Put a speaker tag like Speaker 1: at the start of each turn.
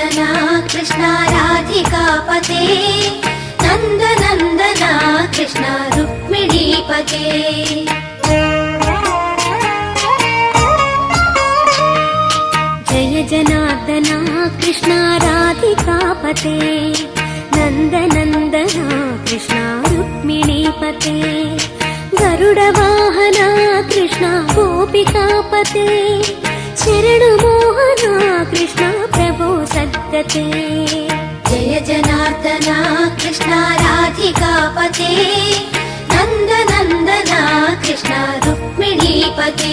Speaker 1: जनार्दना कृष्ण राधिकापते नन्दनन्दना कृष्ण रुक्मिणीपते जय जनार्दना कृष्ण राधिकापते नन्दनन्दना कृष्ण रुक्मिणीपते गरुडवाहना कृष्ण गोपिकापते शरणुमोहना कृष्ण प्रभो सद्गते जय जनार्दना कृष्ण राधिकापते नन्दनन्दना कृष्ण रुक्मिणीपते